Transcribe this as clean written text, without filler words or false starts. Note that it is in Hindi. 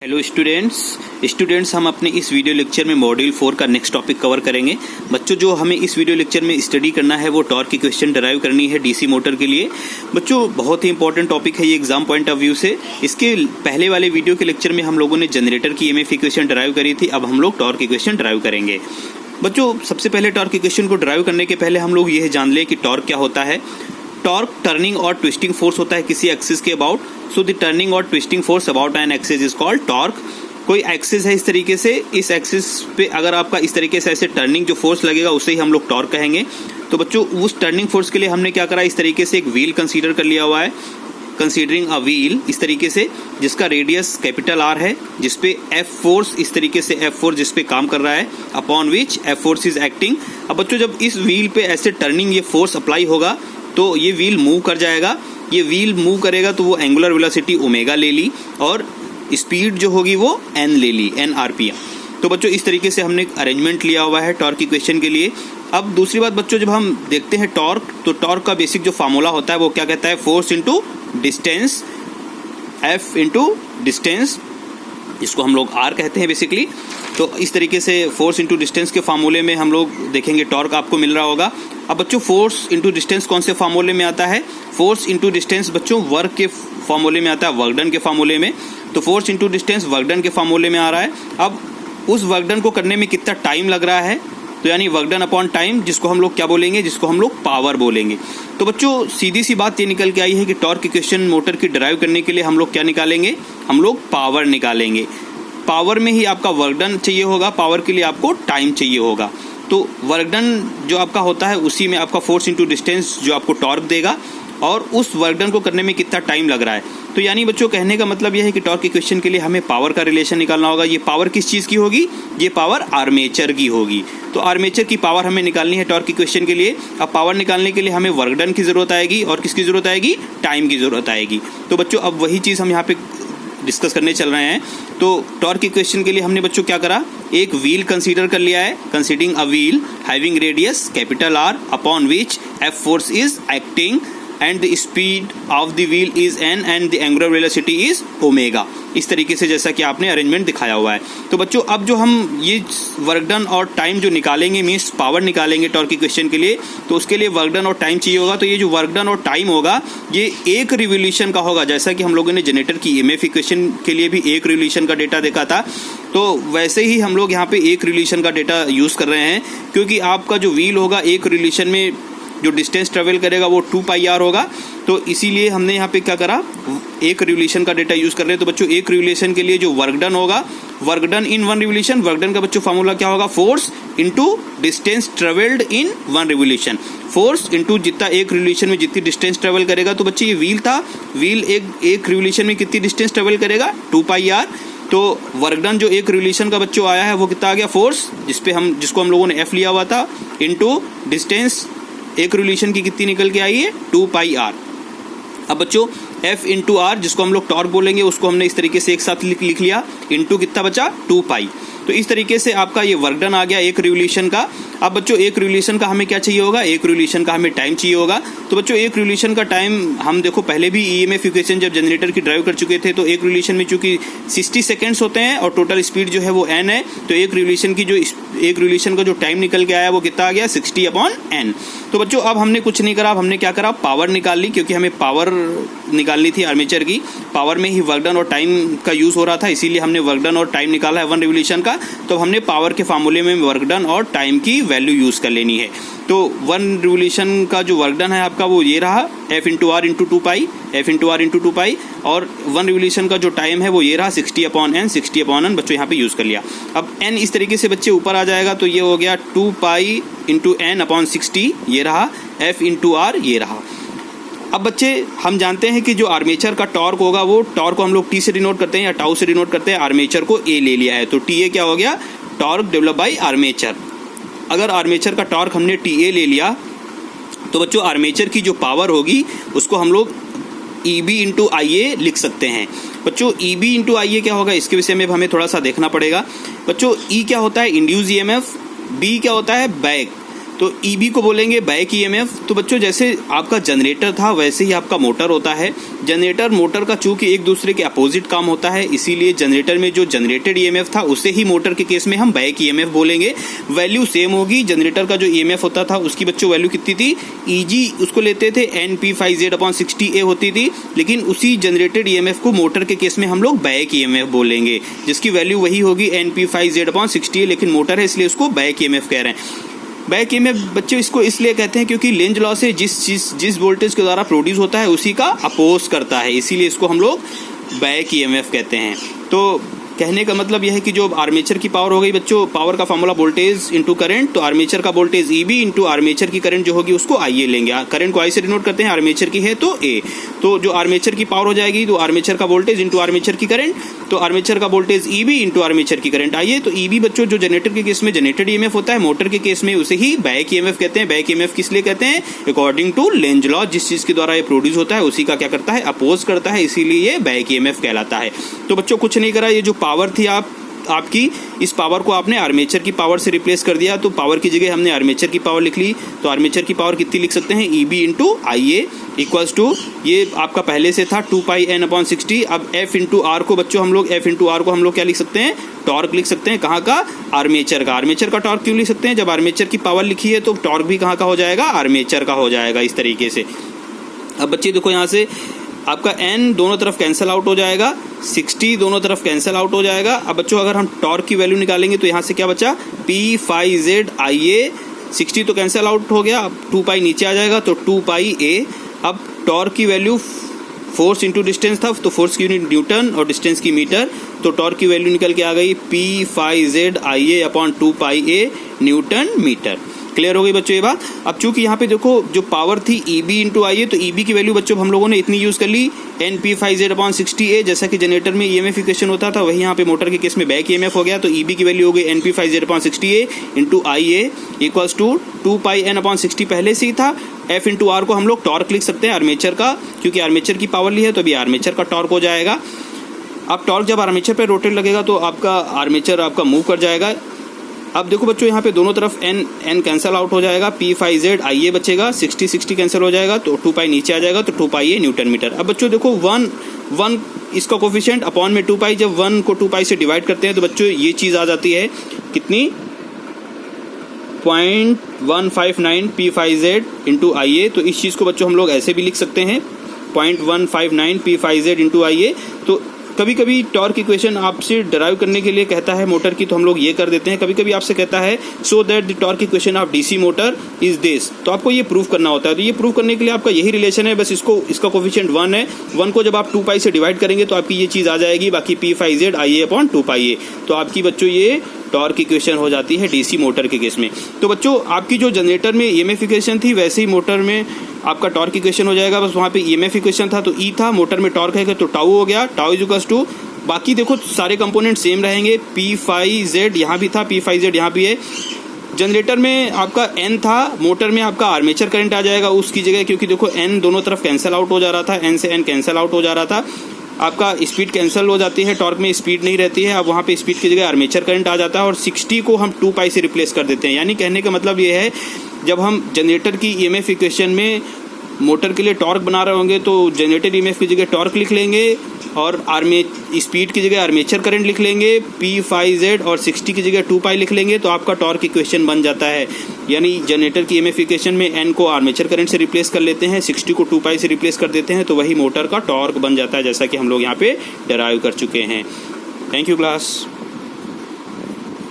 हेलो स्टूडेंट्स हम अपने इस वीडियो लेक्चर में मॉड्यूल 4 का नेक्स्ट टॉपिक कवर करेंगे। बच्चों, जो हमें इस वीडियो लेक्चर में स्टडी करना है वो टॉर्क की क्वेश्चन डराइव करनी है डीसी मोटर के लिए। बच्चों, बहुत ही इंपॉर्टेंट टॉपिक है ये एग्जाम पॉइंट ऑफ व्यू से। इसके पहले वाले वीडियो के लेक्चर में हम लोगों ने जनरेटर की ईएमएफ इक्वेशन डराइव करी थी, अब हम लोग टॉर्क की क्वेश्चन डराइव करेंगे। बच्चों, सबसे पहले टॉर्क की क्वेश्चन को डराइव करने के पहले हम लोग यह जान लें कि टॉर्क क्या होता है। टॉर्क टर्निंग और ट्विस्टिंग फोर्स होता है किसी एक्सिस के अबाउट। सो द टर्निंग और twisting force about an axis is called torque. कोई एक्सिस है इस तरीके से, इस एक्सिस पे अगर आपका इस तरीके से ऐसे टर्निंग जो फोर्स लगेगा उसे ही हम लोग टॉर्क कहेंगे। तो बच्चों, उस टर्निंग फोर्स के लिए हमने क्या करा, इस तरीके से एक व्हील कंसीडर कर लिया हुआ है। कंसीडरिंग अ व्हील इस तरीके से, जिसका रेडियस कैपिटल आर है, जिसपे एफ फोर्स इस तरीके से एफ फोर्स जिसपे काम कर रहा है, upon which F force is acting. अब बच्चों, जब इस व्हील पे ऐसे टर्निंग ये फोर्स अप्लाई होगा तो ये व्हील मूव कर जाएगा। ये व्हील मूव करेगा तो वो एंगुलर वेलोसिटी ओमेगा ले ली और स्पीड जो होगी वो एन ले ली, एन आरपीएम। तो बच्चों, इस तरीके से हमने एक अरेंजमेंट लिया हुआ है टॉर्क की क्वेश्चन के लिए। अब दूसरी बात बच्चों, जब हम देखते हैं टॉर्क, तो टॉर्क का बेसिक जो फार्मूला होता है वो क्या कहता है, force into distance, F into distance, जिसको हम लोग आर कहते हैं बेसिकली। तो इस तरीके से फोर्स इंटू डिस्टेंस के फार्मूले में हम लोग देखेंगे टॉर्क आपको मिल रहा होगा। अब बच्चों, फोर्स इंटू डिस्टेंस कौन से फार्मूले में आता है? फोर्स इंटू डिस्टेंस बच्चों वर्क के फार्मूले में आता है, वर्क डन के फार्मूले में। तो force into distance work done के फार्मूले में आ रहा है। अब उस वर्क डन को करने में कितना टाइम लग रहा है, तो यानी वर्क डन अपॉन टाइम, जिसको हम लोग क्या बोलेंगे, जिसको हम लोग पावर बोलेंगे। तो बच्चों, सीधी सी बात ये निकल के आई है कि टॉर्क की क्वेश्चन मोटर की ड्राइव करने के लिए हम लोग क्या निकालेंगे, हम लोग पावर निकालेंगे। पावर में ही आपका वर्क डन चाहिए होगा, पावर के लिए आपको टाइम चाहिए होगा। तो वर्क डन जो आपका होता है उसी में आपका फोर्स इंटू डिस्टेंस जो आपको टॉर्क देगा, और उस वर्क डन को करने में कितना टाइम लग रहा है। तो यानी बच्चों, कहने का मतलब यह है कि टॉर्क की क्वेश्चन के लिए हमें पावर का रिलेशन निकालना होगा। ये पावर किस चीज़ की होगी, ये पावर आर्मेचर की होगी। तो आर्मेचर की पावर हमें निकालनी है टॉर्क की क्वेश्चन के लिए। अब पावर निकालने के लिए हमें वर्क डन की जरूरत आएगी, और किसकी जरूरत आएगी, टाइम की जरूरत आएगी। तो बच्चों, अब वही चीज़ हम यहाँ पे डिस्कस करने चल रहे हैं। तो टॉर्क की क्वेश्चन के लिए हमने बच्चों क्या करा, एक व्हील कंसीडर कर लिया है, considering a wheel having radius capital R upon which F force is acting and the speed of the wheel is n and the angular velocity is omega। इस तरीके से जैसा कि आपने अरेंजमेंट दिखाया हुआ है। तो बच्चों, अब जो हम ये वर्क डन और टाइम जो निकालेंगे, मीन्स पावर निकालेंगे टॉर्क की क्वेश्चन के लिए, तो उसके लिए वर्क डन और टाइम चाहिए होगा। तो ये जो वर्क डन और टाइम होगा ये एक रिवोल्यूशन का होगा। जैसा कि हम लोगों ने जनरेटर की ईएमएफ इक्वेशन के लिए भी एक रिवोल्यूशन का डेटा देखा था, तो वैसे ही हम लोग यहाँ पे एक रिवोल्यूशन का डेटा यूज कर रहे हैं, क्योंकि आपका जो व्हील होगा एक रिवोल्यूशन में जो डिस्टेंस ट्रेवल करेगा वो 2 पाई आर होगा। तो इसीलिए हमने यहाँ पे क्या करा, एक रिवोल्यूशन का डेटा यूज कर रहे हैं। तो बच्चों, एक रिवोल्यूशन के लिए जो वर्क डन होगा, work done in one revolution, work done का बच्चों फार्मूला क्या होगा, force into distance travelled in one revolution. Force into जितना एक रिवोल्यूशन में जितनी डिस्टेंस ट्रेवल करेगा। तो बच्चे, ये व्हील था, व्हील एक रिवोल्यूशन में कितनी डिस्टेंस ट्रेवल करेगा, 2 पाई आर। तो वर्क डन जो एक रिवोल्यूशन का बच्चों आया है वो कितना आ गया, फोर्स, जिसको हम लोगों ने एफ लिया हुआ था, इंटू डिस्टेंस एक रिवोल्यूशन की कितनी निकल के आई है, 2 पाई आर। अब बच्चों, F इंटू आर, जिसको हम लोग टॉर्क बोलेंगे, उसको हमने इस तरीके से एक साथ लिख लिया, इंटू कितना बचा, 2 पाई। तो इस तरीके से आपका ये वर्क डन आ गया एक रिवोल्यूशन का। अब बच्चों, एक रिवोल्यूशन का हमें क्या चाहिए होगा, एक रिवोल्यूशन का हमें टाइम चाहिए होगा। तो बच्चों, एक रिवोल्यूशन का टाइम हम देखो पहले भी ईएमएफ इक्वेशन जब जनरेटर की ड्राइव कर चुके थे, तो एक रिवोल्यूशन में चूंकि 60 सेकेंड्स होते हैं और टोटल स्पीड जो है वो n है, तो एक रिवोल्यूशन का जो टाइम निकल के आया वो कितना आ गया, 60 अपॉन n। तो बच्चों, अब हमने कुछ नहीं करा, अब हमने क्या करा, पावर निकाल ली, क्योंकि हमें पावर निकालनी थी आर्मेचर की। पावर में ही वर्क डन और टाइम का यूज हो रहा था, इसीलिए हमने वर्क डन और टाइम निकाला है वन रिवोल्यूशन का। तो हमने पावर के फार्मूले में वर्क डन और टाइम की वैल्यू यूज कर लेनी है। तो वन रिवोल्यूशन का जो वर्क डन है आपका वो ये रहा, F into R into 2 pi, F into R into 2 pi, और वन रिवोल्यूशन का जो टाइम है वो ये रहा, 60 अपॉन एन, 60 अपॉन एन बच्चों यहाँ पे यूज कर लिया। अब एन इस तरीके से बच्चे ऊपर आ जाएगा, तो ये हो गया 2 पाई इंटू एन अपॉन 60, ये रहा, एफ इंटू आर ये रहा। अब बच्चे, हम जानते हैं कि जो आर्मेचर का टॉर्क होगा, वो टॉर्क को हम लोग टी से डिनोट करते हैं या टाउ से डिनोट करते हैं, आर्मेचर को ए ले लिया है, तो टी ए क्या हो गया, टॉर्क डेवलप बाई आर्मेचर। अगर आर्मेचर का टॉर्क हमने टी ए ले लिया, तो बच्चों आर्मेचर की जो पावर होगी उसको हम लोग ई बी इंटू आई ए लिख सकते हैं। बच्चों, ई बी इंटू आई ए क्या होगा, इसके विषय में हमें थोड़ा सा देखना पड़ेगा। बच्चों, ई क्या होता है, इंड्यूस ईएमएफ, बी क्या होता है, बैक। तो ईबी को बोलेंगे बैक ईएमएफ। तो बच्चों जैसे आपका जनरेटर था वैसे ही आपका मोटर होता है। जनरेटर मोटर का चूंकि एक दूसरे के अपोजिट काम होता है, इसीलिए जनरेटर में जो जनरेटेड ईएमएफ था उसे ही मोटर के केस में हम बैक ईएमएफ बोलेंगे। वैल्यू सेम होगी। जनरेटर का जो ईएमएफ होता था उसकी बच्चों वैल्यू कितनी थी, ईजी उसको लेते थे NP5Z/60A होती थी, लेकिन उसी जनरेटेड ईएमएफ को मोटर के केस में हम लोग बैक ईएमएफ बोलेंगे, जिसकी वैल्यू वही होगी NP5Z/60A, लेकिन मोटर है इसलिए उसको बैक ईएमएफ कह रहे हैं। बैक ईएमएफ बच्चों इसको इसलिए कहते हैं क्योंकि लेंज लॉ से जिस वोल्टेज के द्वारा प्रोड्यूस होता है उसी का अपोज करता है, इसीलिए इसको हम लोग बैक ईएमएफ कहते हैं। तो कहने का मतलब यह है कि जो आर्मेचर की पावर हो गई बच्चों, पावर का फॉर्मूला वोल्टेज इंटू करंट, तो आर्मेचर का वोल्टेज ईबी इंटू आर्मेचर की करंट जो होगी उसको आईए लेंगे। करंट को आई से डिनोट करते हैं, आर्मेचर की है तो ए। तो जो आर्मेचर की पावर हो जाएगी तो आर्मेचर का वोल्टेज इंटू आर्मेचर की करंट, तो आर्मेचर का वोल्टेज ईबी इंटू आर्मेचर की करंट आईए। तो ईबी बच्चों जो जनरेटर के केस में जनरेटेड ईएमएफ होता है, मोटर के केस में उसे ही बैक ईएमएफ कहते हैं। बैक ईएमएफ किस लिए कहते हैं, अकॉर्डिंग टू लेंज लॉ, जिस चीज के द्वारा ये प्रोड्यूस होता है उसी का क्या करता है, अपोज करता है, इसीलिए ये बैक ईएमएफ कहलाता है। तो बच्चों कुछ नहीं करा, ये जो पावर थी आपकी इस पावर को आपने आर्मेचर की पावर से रिप्लेस कर दिया, तो पावर की जगह हमने आर्मेचर की पावर लिख ली। तो आर्मेचर की पावर कितनी लिख सकते हैं, ईबी इंटू आईए इक्वल्स टू, ये आपका पहले से था 2πN/60। अब F इंटू आर को बच्चों हम लोग क्या लिख सकते हैं, टॉर्क लिख सकते हैं। कहाँ का, आर्मेचर का। आर्मेचर का टॉर्क क्यों लिख सकते हैं, जब आर्मेचर की पावर लिखी है तो टॉर्क भी कहाँ का हो जाएगा, आर्मेचर का हो जाएगा, इस तरीके से। अब बच्चे देखो यहाँ से आपका n दोनों तरफ कैंसिल आउट हो जाएगा, 60 दोनों तरफ कैंसिल आउट हो जाएगा। अब बच्चों अगर हम टॉर्क की वैल्यू निकालेंगे तो यहाँ से क्या बचा, P5ZIA, 60 तो कैंसिल आउट हो गया, अब 2π नीचे आ जाएगा तो 2πA। अब टॉर्क की वैल्यू फोर्स इंटू डिस्टेंस था, तो फोर्स की यूनिट न्यूटन और डिस्टेंस की मीटर, तो टॉर्क की वैल्यू निकल के आ गई P5ZIA/2πA न्यूटन मीटर। क्लियर हो गई बच्चों ये बात। अब चूंकि यहाँ पे देखो जो पावर थी ईबी इंटू आईए, तो ईबी की वैल्यू बच्चों हम लोगों ने इतनी यूज कर ली, NP5Z/60A, जैसा कि जनरेटर में ईएमएफ इक्वेशन होता था वही यहाँ पे मोटर के केस में बैक ईएमएफ हो गया। तो ईबी की वैल्यू हो गई NP5Z/60A इंटू आईए इक्वल्स टू 2πN/60 पहले से ही था। F इंटू आर को हम लोग टॉर्क लिख सकते हैं आर्मेचर का, क्योंकि आर्मेचर की पावर ली है तो अभी आर्मेचर का टॉर्क हो जाएगा। अब टॉर्क जब आर्मेचर पे रोटेट लगेगा तो आपका आर्मेचर आपका मूव कर जाएगा। अब देखो बच्चों यहाँ पे दोनों तरफ n कैंसिल आउट हो जाएगा, P5ZIA बचेगा, 60 कैंसिल हो जाएगा तो 2π नीचे आ जाएगा तो 2πA न्यूटन मीटर। अब बच्चों देखो 1 इसका कोफिशिएंट अपॉन में 2π, जब 1 को 2π से डिवाइड करते हैं तो बच्चों ये चीज आ जाती है कितनी, 0.159 P5Z इंटू आईए। तो इस चीज को बच्चों हम लोग ऐसे भी लिख सकते हैं 0.159 P5Z इंटू आईए। तो कभी कभी टॉर्क इक्वेशन आपसे डराइव करने के लिए कहता है मोटर की, तो हम लोग ये कर देते हैं। कभी कभी आपसे कहता है so that the torque equation of DC motor is this, तो आपको ये प्रूव करना होता है। तो ये प्रूव करने के लिए आपका यही रिलेशन है, बस इसका कोफिशिएंट 1 है। 1 को जब आप 2π से डिवाइड करेंगे तो आपकी ये चीज आ जाएगी, बाकी P5ZIA/2πA। तो आपकी बच्चों ये टॉर्क इक्वेशन हो जाती है डीसी मोटर के केस में। तो बच्चों आपकी जो जनरेटर में ईएमएफ इक्वेशन थी वैसे ही मोटर में आपका टॉर्क इक्वेशन हो जाएगा, बस वहाँ पे ईएमएफ इक्वेशन था तो ई था, मोटर में टॉर्क है तो टाउ हो गया, टाउ इज इक्वल्स टू, बाकी देखो सारे कंपोनेंट सेम रहेंगे। P5Z यहाँ भी था, P5Z यहाँ भी है। जनरेटर में आपका n था, मोटर में आपका आर्मेचर करंट आ जाएगा उसकी जगह, क्योंकि देखो n दोनों तरफ कैंसिल आउट हो जा रहा था, n से n कैंसिल आउट हो जा रहा था। आपका स्पीड कैंसिल हो जाती है, टॉर्क में स्पीड नहीं रहती है, अब वहाँ पे स्पीड की जगह आर्मेचर करंट आ जाता है और 60 को हम 2π से रिप्लेस कर देते हैं। यानी कहने का मतलब ये है, जब हम जनरेटर की ईएमएफ इक्वेशन में मोटर के लिए टॉर्क बना रहे होंगे तो जनरेटर ईएमएफ की जगह टॉर्क लिख लेंगे और स्पीड की जगह आर्मेचर करंट लिख लेंगे, P5Z और 60 की जगह 2π लिख लेंगे, तो आपका टॉर्क इक्वेशन बन जाता है। यानी जनरेटर की ईएमएफ इक्वेशन में n को आर्मेचर करंट से रिप्लेस कर लेते हैं, 60 को 2π से रिप्लेस कर देते हैं, तो वही मोटर का टॉर्क बन जाता है, जैसा कि हम लोग यहाँ पे डराइव कर चुके हैं। Thank you class.